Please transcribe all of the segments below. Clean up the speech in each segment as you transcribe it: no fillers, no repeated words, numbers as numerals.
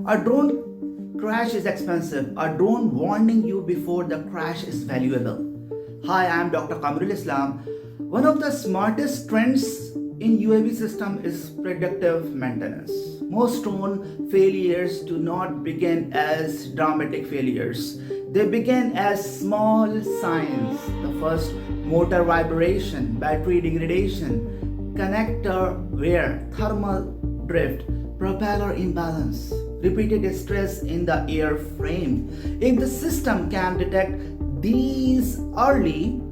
A drone crash is expensive. A drone warning you before the crash is valuable. Hi, I am Dr. Kamrul Islam. One of the smartest trends in UAV system is predictive maintenance. Most drone failures do not begin as dramatic failures. They begin as small signs. The first, motor vibration, battery degradation, connector wear, thermal drift, propeller imbalance, repeated stress in the airframe. If the system can detect these early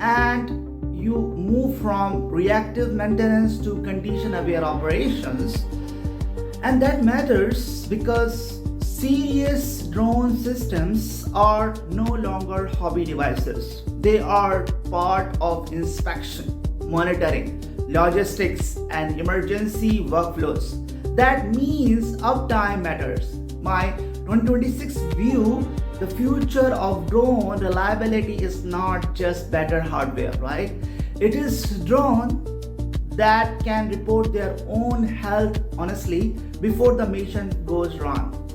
and you move from reactive maintenance to condition aware operations, and that matters because serious drone systems are no longer hobby devices. They are part of inspection, monitoring, logistics, and emergency workflows. That means uptime matters. My 2026 view, the future of drone reliability is not just better hardware, right? It is drone that can report their own health honestly before the mission goes wrong.